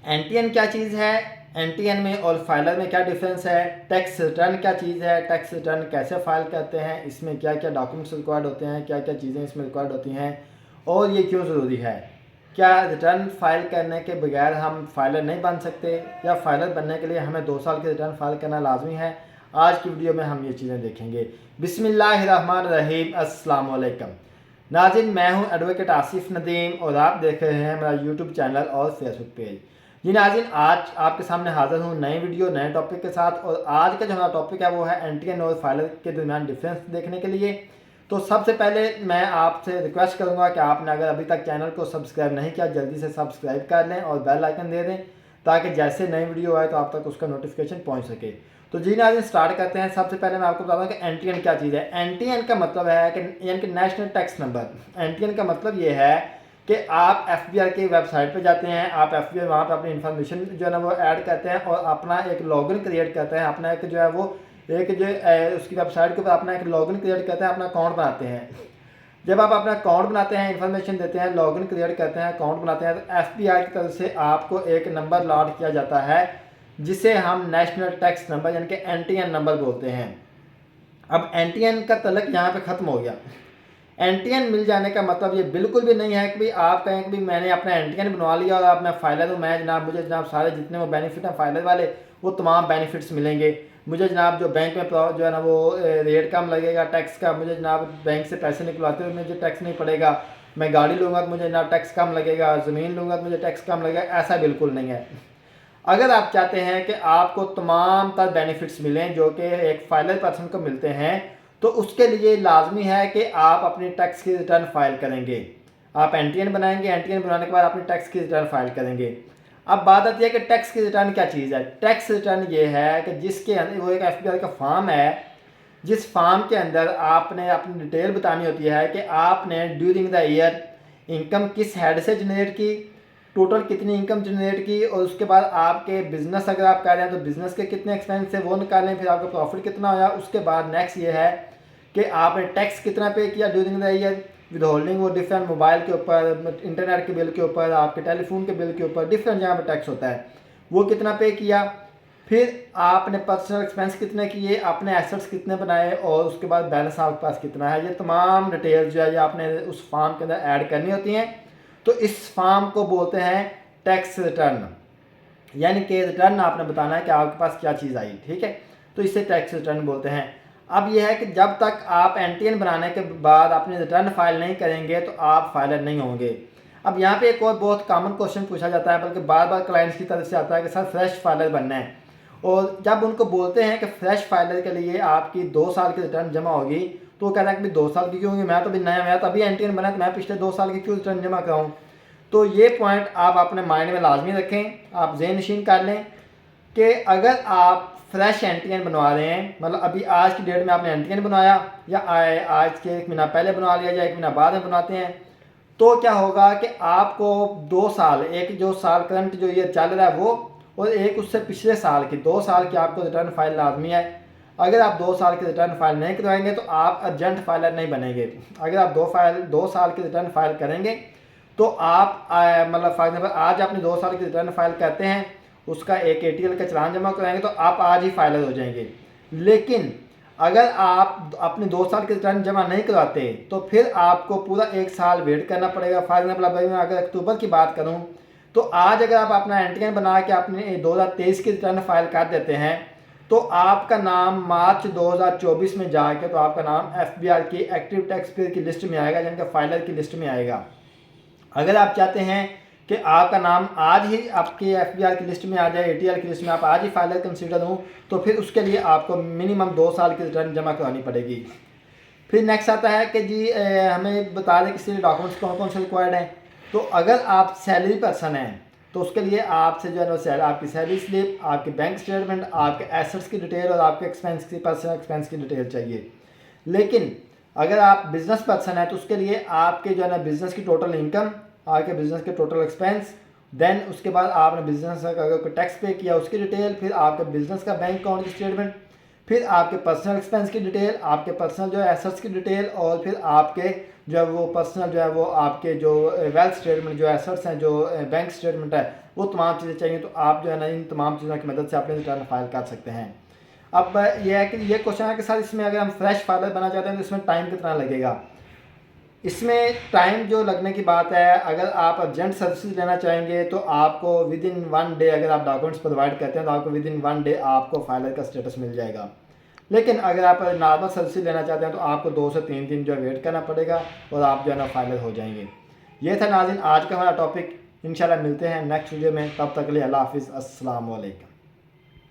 NTN क्या चीज़ है, NTN में और फाइलर में क्या डिफरेंस है, टैक्स रिटर्न क्या चीज़ है, टैक्स रिटर्न कैसे फाइल करते हैं, इसमें क्या क्या डॉक्यूमेंट्स रिक्वायर्ड होते हैं, क्या क्या चीज़ें इसमें रिक्वायर्ड होती हैं और ये क्यों ज़रूरी है। क्या रिटर्न फाइल करने के बगैर हम फाइलर नहीं बन सकते या फाइलर बनने के लिए हमें 2 साल की रिटर्न फाइल करना लाजमी है। आज की वीडियो में हम ये चीज़ें देखेंगे। बिस्मिल्लाहिर्रहमानिर्रहीम, अस्सलाम वालेकुम। नाज़रीन, मैं हूं एडवोकेट आसिफ नदीम और आप देख रहे हैं मेरा यूट्यूब चैनल और फेसबुक पेज। जी नाज़रीन, आज आपके सामने हाजिर हूँ नई वीडियो नए टॉपिक के साथ। और आज का जो हमारा टॉपिक है वो है एनटीएन और फाइलर के दरमियान डिफरेंस देखने के लिए। तो सबसे पहले मैं आपसे रिक्वेस्ट करूंगा कि आपने अगर अभी तक चैनल को सब्सक्राइब नहीं किया जल्दी से सब्सक्राइब कर लें और बेल आइकन दे दें ताकि जैसे नई वीडियो आए तो आप तक उसका नोटिफिकेशन पहुंच सके। तो जी नाज़रीन, स्टार्ट करते हैं। सबसे पहले मैं आपको बताता हूँ कि एनटीएन क्या चीज़ है। एनटीएन का मतलब है कि यानी कि नेशनल टैक्स नंबर। एनटीएन का मतलब ये है कि आप एफबीआई की वेबसाइट पे जाते हैं, आप एफबीआई वहाँ पे अपनी इन्फॉर्मेशन जो है ना वो ऐड करते हैं और अपना एक लॉगिन क्रिएट करते हैं, अपना एक जो है वो एक जो उसकी वेबसाइट के ऊपर अपना एक लॉगिन क्रिएट करते हैं, अपना अकाउंट बनाते हैं। जब आप अपना अकाउंट बनाते हैं, इन्फॉर्मेशन देते हैं, लॉगिन क्रिएट करते हैं, अकाउंट बनाते हैं, तो एफबीआई की तरफ से आपको एक नंबर अलॉट किया जाता है जिसे हम नेशनल टैक्स नंबर यानी कि एनटीएन नंबर बोलते हैं। अब एनटीएन का तलक यहाँ पे ख़त्म हो गया। एनटीएन मिल जाने का मतलब ये बिल्कुल भी नहीं है कि भाई आप कहें कि भाई मैंने अपना एनटीएन बनवा लिया और अब मैं फाइलर हूँ, मैं जनाब मुझे जनाब सारे जितने वो बेनिफिट हैं फाइलर वाले वो तमाम बेनिफिट्स मिलेंगे। मुझे जनाब जो बैंक में जो है ना वो रेट कम लगेगा टैक्स का, मुझे जनाब बैंक से पैसे निकलवाते हुए मुझे टैक्स नहीं पड़ेगा, मैं गाड़ी लूँगा तो मुझे जनाब टैक्स कम लगेगा, ज़मीन लूँगा तो मुझे टैक्स कम लगेगा। ऐसा बिल्कुल नहीं है। अगर आप चाहते हैं कि आपको तमाम तर बेनिफिट्स मिलें जो कि एक फाइलर पर्सन को मिलते हैं तो उसके लिए लाजमी है कि आप अपनी टैक्स की रिटर्न फाइल करेंगे। आप एनटीएन बनाएंगे, एनटीएन बनाने के बाद अपनी टैक्स की रिटर्न फाइल करेंगे। अब बात आती है कि टैक्स की रिटर्न क्या चीज़ है। टैक्स रिटर्न ये है कि जिसके अंदर वो एक एफबीआई का फॉर्म है, जिस फॉर्म के अंदर आपने अपनी डिटेल बतानी होती है कि आपने ड्यूरिंग द ईयर इनकम किस हेड से जनरेट की, टोटल कितनी इनकम जनरेट की, और उसके बाद आपके बिजनेस अगर आप कर रहे हैं तो बिजनेस के कितने एक्सपेंस है वो निकालें, फिर आपका प्रॉफिट कितना होया। उसके बाद नेक्स्ट ये है कि आपने टैक्स कितना पे किया during the year, with holding वो डिफरेंट मोबाइल के ऊपर, इंटरनेट के बिल के ऊपर, आपके टेलीफोन के बिल के ऊपर डिफरेंट जहाँ पर टैक्स होता है वो कितना पे किया। फिर आपने पर्सनल एक्सपेंस कितने किए, अपने एसेट्स कितने बनाए और उसके बाद बैलेंस आपके पास कितना है। ये तमाम डिटेल्स जो है ये आपने उस फॉर्म के अंदर ऐड करनी होती हैं। तो इस फॉर्म को बोलते हैं टैक्स रिटर्न, यानी कि रिटर्न आपने बताना है कि आपके पास क्या चीज़ आई, ठीक है। तो इसे टैक्स रिटर्न बोलते हैं। अब यह है कि जब तक आप एनटीएन बनाने के बाद अपनी रिटर्न फाइल नहीं करेंगे तो आप फाइलर नहीं होंगे। अब यहाँ पे एक और बहुत कॉमन क्वेश्चन पूछा जाता है, बल्कि बार बार क्लाइंट्स की तरफ से आता है कि सर फ्रेश फाइलर बनना है। और जब उनको बोलते हैं कि फ्रेश फाइलर के लिए आपकी 2 साल की रिटर्न जमा होगी तो वो कहता है कि 2 साल की क्यों होगी, मैं तो अभी नया, मैं तो अभी एनटीएन बना तो मैं पिछले 2 साल की क्यों रिटर्न जमा कराऊँ। तो ये पॉइंट आप अपने माइंड में लाजमी रखें, आप ज़हन नशीन कर लें कि अगर आप फ्रेश एनटीएन बनवा रहे हैं, मतलब अभी आज की डेट में आपने एनटीएन बनवाया या आज के 1 महीना पहले बनवा लिया या 1 महीना बाद में बनाते हैं, तो क्या होगा कि आपको 2 साल, एक जो साल करंट जो ये चल रहा है वो, और एक उससे पिछले साल की 2 साल की आपको रिटर्न फाइल लाजमी है। अगर आप 2 साल की रिटर्न फाइल नहीं करवाएंगे तो आप अर्जेंट फाइलर नहीं बनेंगे। अगर आप 2 साल की रिटर्न फाइल करेंगे तो आप मतलब फॉर एग्जाम्पल आज आपने 2 साल की रिटर्न फाइल करते हैं, उसका एक एटीएल का चालान जमा कराएंगे तो आप आज ही फाइलर हो जाएंगे। लेकिन अगर आप अपने 2 साल की रिटर्न जमा नहीं करवाते तो फिर आपको पूरा 1 साल वेट करना पड़ेगा। फॉर एग्जाम्पल भाई मैं अगर अक्टूबर की बात करूं तो आज अगर आप अपना एनटीएन बना के अपने 2023 की रिटर्न फाइल कर देते हैं तो आपका नाम मार्च 2024 में जाके तो आपका नाम एफबीआई की एक्टिव टैक्स पेयर की लिस्ट में आएगा, यानी कि फाइलर की लिस्ट में आएगा। अगर आप चाहते हैं कि आपका नाम आज ही आपके एफबीआई की लिस्ट में आ जाए, एटीएल की लिस्ट में आप आज ही फाइलर कंसीडर हों, तो फिर उसके लिए आपको मिनिमम 2 साल की रिटर्न जमा करानी पड़ेगी। फिर नेक्स्ट आता है कि जी हमें बता दें किसी डॉक्यूमेंट्स कौन कौन से रिक्वायर्ड हैं। तो अगर आप सैलरी पर्सन हैं तो उसके लिए आपसे जो है ना आपकी सैलरी स्लिप, आपकी बैंक स्टेटमेंट, आपके एसेट्स की डिटेल और आपके एक्सपेंस की, पर्सनल एक्सपेंस की डिटेल चाहिए। लेकिन अगर आप बिजनेस पर्सन है तो उसके लिए आपके जो है ना बिजनेस की टोटल इनकम, आपके बिजनेस के टोटल एक्सपेंस, देन उसके बाद आपने बिजनेस का अगर कोई टैक्स पे किया उसकी डिटेल, फिर आपके बिजनेस का बैंक अकाउंट की स्टेटमेंट, फिर आपके पर्सनल एक्सपेंस की डिटेल, आपके पर्सनल जो एसेट्स की डिटेल, और फिर आपके जो है वो पर्सनल जो है वो आपके जो वेल्थ स्टेटमेंट जो एसेट्स हैं जो बैंक स्टेटमेंट है वो तमाम चीज़ें चाहिए, तो आप जो है ना इन तमाम चीज़ों की मदद से अपने रिटर्न फाइल कर सकते हैं। अब यह है कि ये क्वेश्चन है कि सर इसमें अगर हम फ्रेश फाइलर बनाना चाहते हैं तो इसमें टाइम कितना लगेगा। इसमें टाइम जो लगने की बात है, अगर आप अर्जेंट सर्विसेज लेना चाहेंगे तो आपको विद इन 1 डे अगर आप डॉक्यूमेंट्स प्रोवाइड करते हैं तो आपको विद इन 1 डे आपको फाइलर का स्टेटस मिल जाएगा। लेकिन अगर आप नॉर्मल सर्विस लेना चाहते हैं तो आपको 2 से 3 दिन जो है वेट करना पड़ेगा और आप जो है ना फाइनल हो जाएंगे। ये था नाज़रीन आज का हमारा टॉपिक। इंशाल्लाह मिलते हैं नेक्स्ट वीडियो में, तब तक के लिए अल्लाह हाफिज़, अस्सलाम वालेकुम।